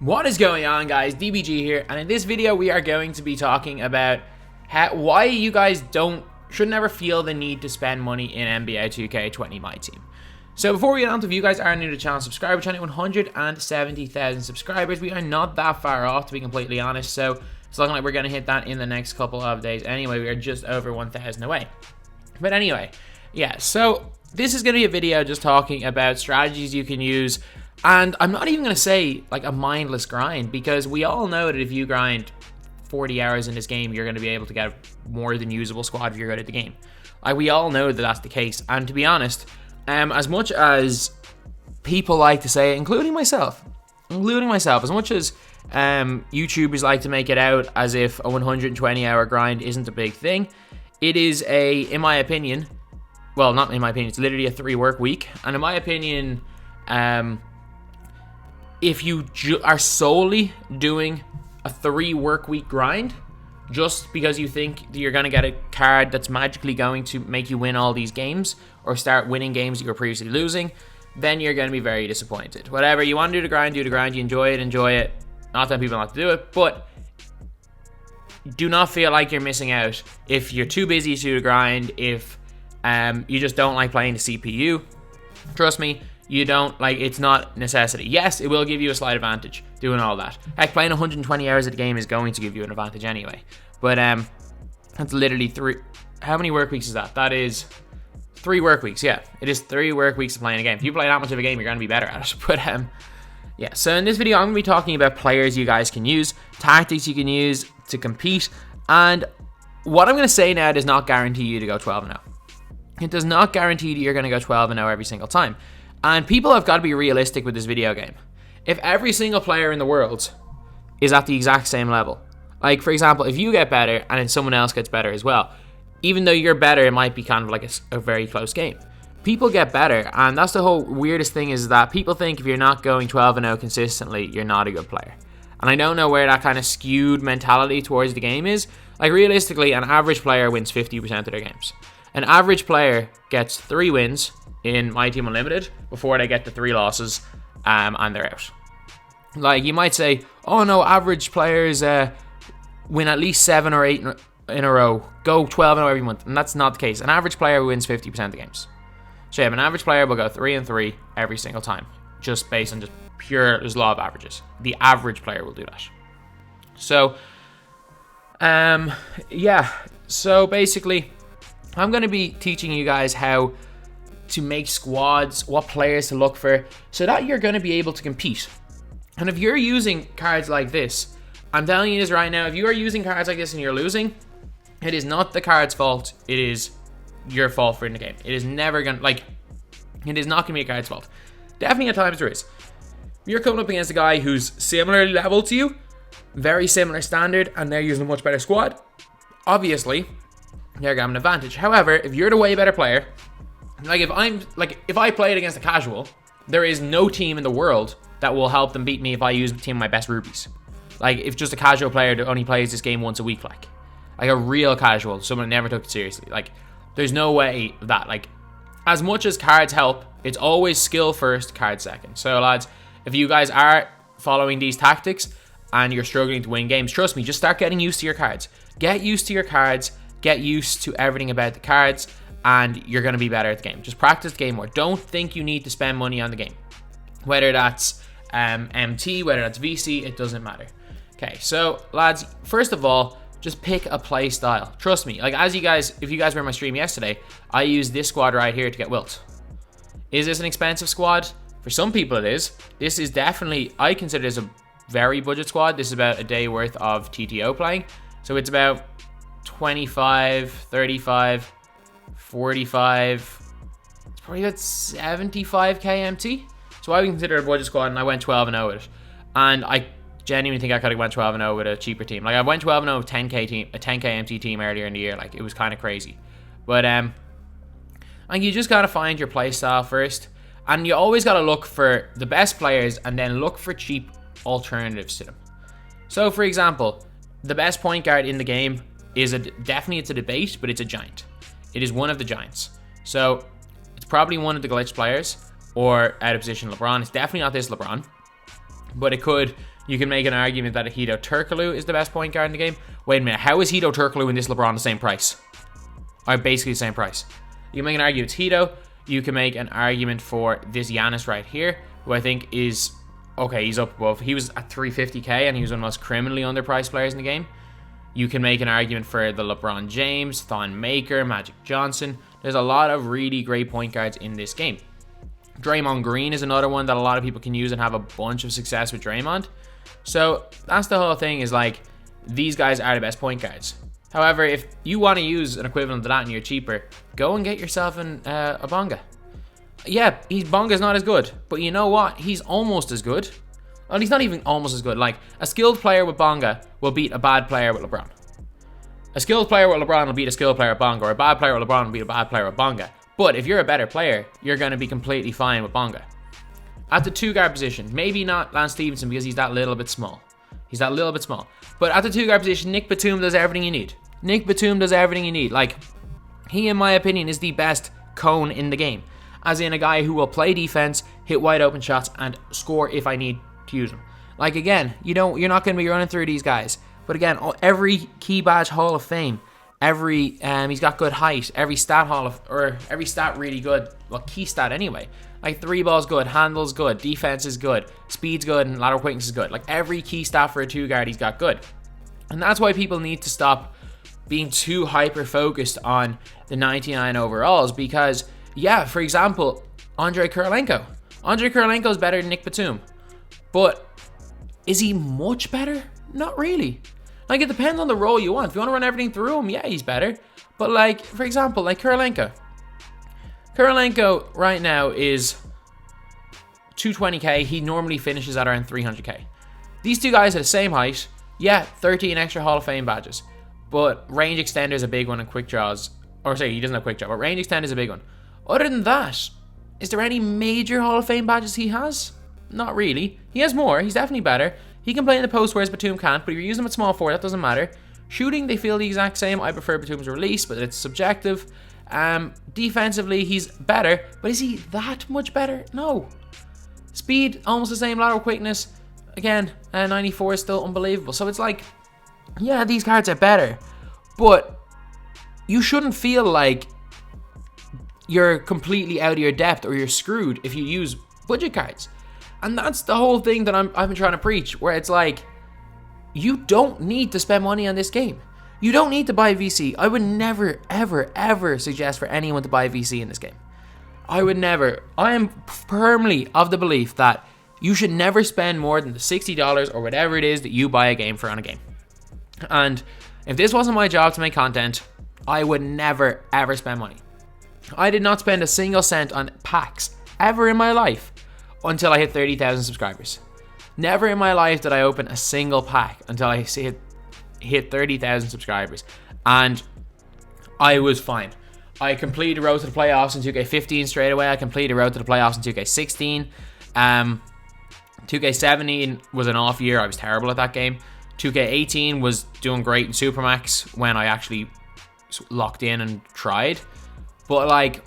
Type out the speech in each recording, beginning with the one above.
What is going on, guys? DBG here, and in this video we are going to be talking about why you guys should never feel the need to spend money in NBA 2K20 My Team. So before we get on to, if you guys are new to the channel, subscribe. We're trying to 170,000 subscribers. We are not that far off, to be completely honest, so it's looking like we're going to hit that in the next couple of days. Anyway, we are just over 1,000 away. But anyway, yeah, so this is going to be a video just talking about strategies you can use. And I'm not even going to say like a mindless grind, because we all know that if you grind 40 hours in this game, you're going to be able to get a more than usable squad if you're good at the game. Like, we all know that that's the case. And to be honest, as much as people like to say, including myself, as much as YouTubers like to make it out as if a 120-hour grind isn't a big thing, it is in my opinion, well, not in my opinion, it's literally a 3-work week. And in my opinion, if you are solely doing a 3-work week grind just because you think that you're going to get a card that's magically going to make you win all these games or start winning games that you were previously losing, then you're going to be very disappointed. Whatever, you want to do the grind, do the grind. You enjoy it. Not that people like to do it, but do not feel like you're missing out if you're too busy to do the grind, if you just don't like playing the CPU. Trust me, you don't, like, it's not necessity. Yes, it will give you a slight advantage doing all that. Heck, playing 120 hours of the game is going to give you an advantage anyway. But that's literally how many work weeks is that? That is 3 work weeks. Yeah, it is 3 work weeks of playing a game. If you play that much of a game, you're going to be better at it. But yeah, so in this video I'm going to be talking about players you guys can use, tactics you can use to compete, and what I'm going to say now does not guarantee you to go 12-0. It does not guarantee that you're going to go 12-0 every single time. And people have got to be realistic with this video game. If every single player in the world is at the exact same level, like, for example, if you get better and then someone else gets better as well, even though you're better, it might be kind of like a very close game. People get better, and that's the whole weirdest thing, is that people think if you're not going 12-0 consistently, you're not a good player. And I don't know where that kind of skewed mentality towards the game is. Like, realistically, an average player wins 50% of their games. An average player gets 3 wins in My Team Unlimited before they get the 3 losses, and they're out. Like, you might say, oh no, average players win at least 7 or 8 in a row, go 12-0 every month, and that's not the case. An average player wins 50% of the games. So yeah, an average player will go 3-3 every single time, just based on just pure law of averages. The average player will do that. So yeah, so basically I'm going to be teaching you guys how to make squads, what players to look for, so that you're going to be able to compete. And if you're using cards like this, I'm telling you this right now, if you are using cards like this and you're losing, it is not the card's fault, it is your fault for in the game. It is never going to, like, it is not going to be a card's fault. Definitely at times there is. If you're coming up against a guy who's similarly leveled to you, very similar standard, and they're using a much better squad, obviously they're going to have an advantage. However, if you're the way better player, if I played against a casual, there is no team in the world that will help them beat me if I use a team of my best rubies. Like, if just a casual player that only plays this game once a week, like a real casual, someone that never took it seriously, like, there's no way of that. Like, as much as cards help, it's always skill first, card second. So lads, if you guys are following these tactics and you're struggling to win games, trust me, just start getting used to your cards. Get used to your cards, get used to everything about the cards, and you're going to be better at the game. Just practice the game more. Don't think you need to spend money on the game. Whether that's MT, whether that's VC, it doesn't matter. Okay, so lads, first of all, just pick a play style. Trust me, like, if you guys were in my stream yesterday, I used this squad right here to get Wilt. Is this an expensive squad? For some people it is. This is definitely, I consider this a very budget squad. This is about a day worth of TTO playing. So it's about 25, 35, 45, it's probably about 75k MT. So I would consider it a budget squad, and I went 12-0 with it. And I genuinely think I could have went 12-0 with a cheaper team. Like, I went 12-0 with a 10k MT team earlier in the year. Like, it was kind of crazy. But like, you just gotta find your play style first, and you always gotta look for the best players and then look for cheap alternatives to them. So for example, the best point guard in the game is definitely it's a debate, but it's a giant. It is one of the giants. So it's probably one of the glitch players or out of position LeBron. It's definitely not this LeBron, but it could You can make an argument that Hedo Turkoglu is the best point guard in the game. Wait a minute, how is Hedo Turkoglu and this LeBron the same price? Are basically the same price. You can make an argument it's Hedo. You can make an argument for this Giannis right here, who I think is, okay, he's up above. He was at 350k and he was one of the most criminally underpriced players in the game. You can make an argument for the LeBron James, Thon Maker, Magic Johnson. There's a lot of really great point guards in this game. Draymond Green is another one that a lot of people can use and have a bunch of success with Draymond. So that's the whole thing, is like, these guys are the best point guards. However, if you want to use an equivalent to that and you're cheaper, go and get yourself a Bonga. Yeah, Bonga's not as good, but you know what? He's almost as good. Well, he's not even almost as good. Like, a skilled player with Bonga will beat a bad player with LeBron. A skilled player with LeBron will beat a skilled player with Bonga, or a bad player with LeBron will beat a bad player with Bonga. But if you're a better player, you're going to be completely fine with Bonga. At the 2-guard position, maybe not Lance Stevenson because he's that little bit small. He's that little bit small. But at the 2-guard position, Nick Batum does everything you need. Nick Batum does everything you need. Like, he, in my opinion, is the best cone in the game. As in a guy who will play defense, hit wide open shots, and score if I need to use him. Like, again, you're not going to be running through these guys. But again, every key badge Hall of Fame, he's got good height, every stat every stat really good. Well, key stat anyway. Like, 3 balls good, handles good, defense is good, speed's good, and lateral quickness is good. Like, every key stat for a 2-guard he's got good. And that's why people need to stop being too hyper-focused on the 99 overalls, because, yeah, for example, Andrei Kirilenko. Andrei Kirilenko is better than Nick Batum. But is he much better? Not really. Like, it depends on the role you want. If you want to run everything through him, yeah, he's better. But, like, for example, like Kirilenko. Kirilenko right now is 220k. He normally finishes at around 300k. These two guys are the same height. Yeah, 13 extra Hall of Fame badges. But range extender is a big one, and quick draws. Or sorry, he doesn't have quick draw, but range extender is a big one. Other than that, is there any major Hall of Fame badges he has? Not really. He has more. He's definitely better. He can play in the post, whereas Batum can't. But if you're using him at small forward, that doesn't matter. Shooting, they feel the exact same. I prefer Batum's release, but it's subjective. Defensively, he's better. But is he that much better? No. Speed, almost the same. Lateral quickness, again, 94 is still unbelievable. So it's like, yeah, these cards are better. But you shouldn't feel like you're completely out of your depth or you're screwed if you use budget cards. And that's the whole thing that I've been trying to preach, where it's like, you don't need to spend money on this game. You don't need to buy VC. I would never, ever, ever suggest for anyone to buy VC in this game. I would never. I am firmly of the belief that you should never spend more than the $60 or whatever it is that you buy a game for on a game. And if this wasn't my job to make content, I would never, ever spend money. I did not spend a single cent on packs ever in my life until I hit 30,000 subscribers. Never in my life did I open a single pack until I hit 30,000 subscribers. And I was fine. I completed the road to the playoffs in 2K15 straight away. I completed the road to the playoffs in 2K16. 2K17 was an off year. I was terrible at that game. 2K18 was doing great in Supermax when I actually locked in and tried. But like,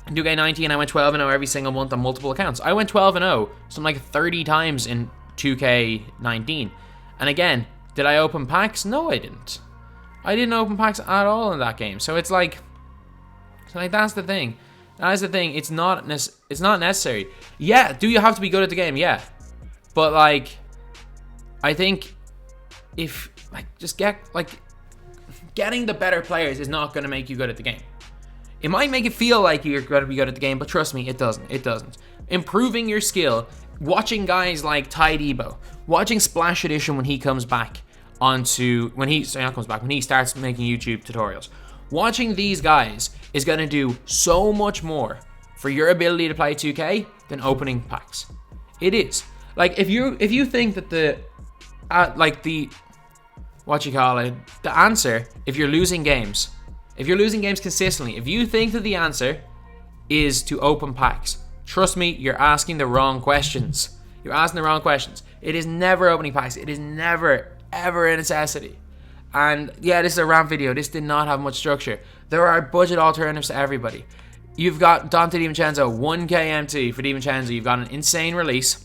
in 2K19, I went 12-0 every single month on multiple accounts. I went 12-0 something like 30 times in 2K19. And again, did I open packs? No, I didn't. I didn't open packs at all in that game. So it's like that's the thing. That's the thing. It's not necessary. Yeah, do you have to be good at the game? Yeah. But like, I think if like just getting the better players is not going to make you good at the game. It might make it feel like you're going to be good at the game, but trust me, it doesn't. It doesn't. Improving your skill, watching guys like Ty Debo, watching Splash Edition when he comes back when he starts making YouTube tutorials. Watching these guys is going to do so much more for your ability to play 2K than opening packs. It is. Like, if you think that the answer, if you're losing games consistently, if you think that the answer is to open packs, trust me, you're asking the wrong questions. You're asking the wrong questions. It is never opening packs. It is never, ever a necessity. And yeah, this is a rant video. This did not have much structure. There are budget alternatives to everybody. You've got Dante DiVincenzo, 1K MT for DiVincenzo. You've got an insane release.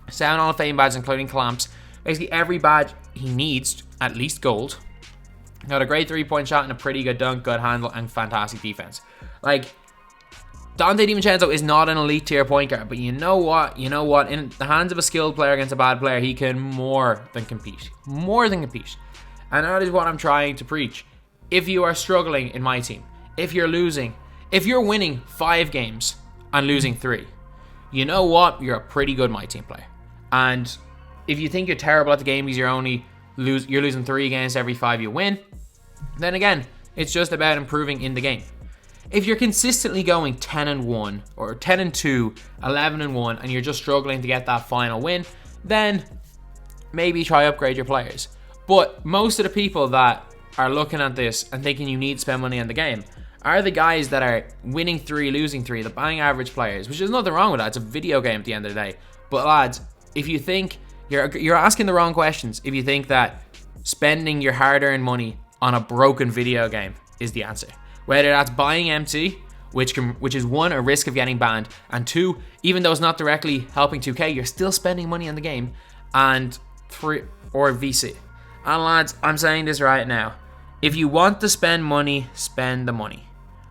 7 Hall of Fame badges, including clamps. Basically, every badge he needs, at least gold. Got a great 3-point shot and a pretty good dunk, good handle, and fantastic defense. Like, Donte DiVincenzo is not an elite tier point guard, but you know what? In the hands of a skilled player against a bad player, he can more than compete. More than compete. And that is what I'm trying to preach. If you are struggling in my team, if you're losing, if you're winning 5 games and losing 3, you know what? You're a pretty good my team player. And if you think you're terrible at the game because you're losing 3 games every 5 you win, then again, it's just about improving in the game. If you're consistently going 10-1 or 10-2, 11-1, and you're just struggling to get that final win, then maybe try upgrade your players. But most of the people that are looking at this and thinking you need to spend money on the game are the guys that are winning 3, losing 3, the bang average players, which is nothing wrong with that. It's a video game at the end of the day. But lads, if you think you're asking the wrong questions, if you think that spending your hard-earned money on a broken video game is the answer. Whether that's buying MT, which is 1, a risk of getting banned, and 2, even though it's not directly helping 2K, you're still spending money on the game, and 3, or VC. And lads, I'm saying this right now. If you want to spend money, spend the money.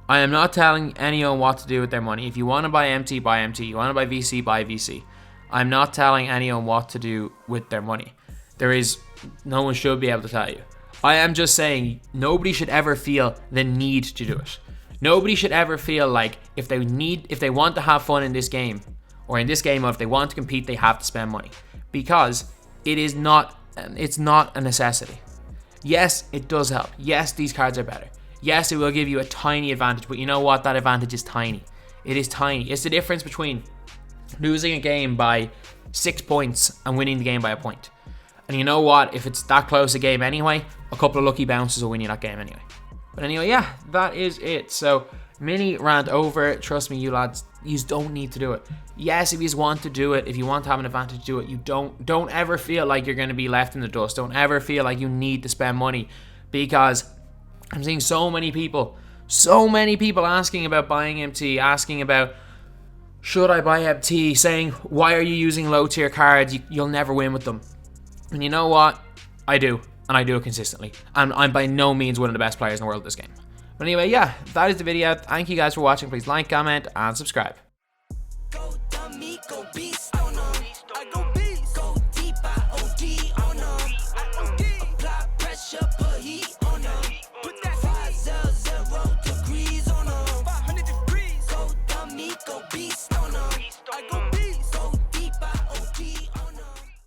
I am not telling anyone what to do with their money. If you want to buy MT, buy MT. You want to buy VC, buy VC. I'm not telling anyone what to do with their money. No one should be able to tell you. I am just saying nobody should ever feel the need to do it. Nobody should ever feel like if they want to have fun in this game, or in this game, or if they want to compete, they have to spend money, because it's not a necessity. Yes, it does help. Yes, these cards are better. Yes, it will give you a tiny advantage, but you know what? That advantage is tiny. It is tiny. It's the difference between losing a game by 6 points and winning the game by a point. And you know what? If it's that close a game anyway, a couple of lucky bounces will win you that game anyway. But anyway, yeah, that is it. So, mini rant over. Trust me, you lads, you don't need to do it. Yes, if you want to do it, if you want to have an advantage, do it. You don't ever feel like you're going to be left in the dust. Don't ever feel like you need to spend money, because I'm seeing so many people asking about buying MT, asking about should I buy MT, saying why are you using low tier cards? You'll never win with them. And you know what? I do. And I do it consistently. And I'm by no means one of the best players in the world at this game. But anyway, yeah, that is the video. Thank you guys for watching. Please like, comment, and subscribe. Go dummy, go beast.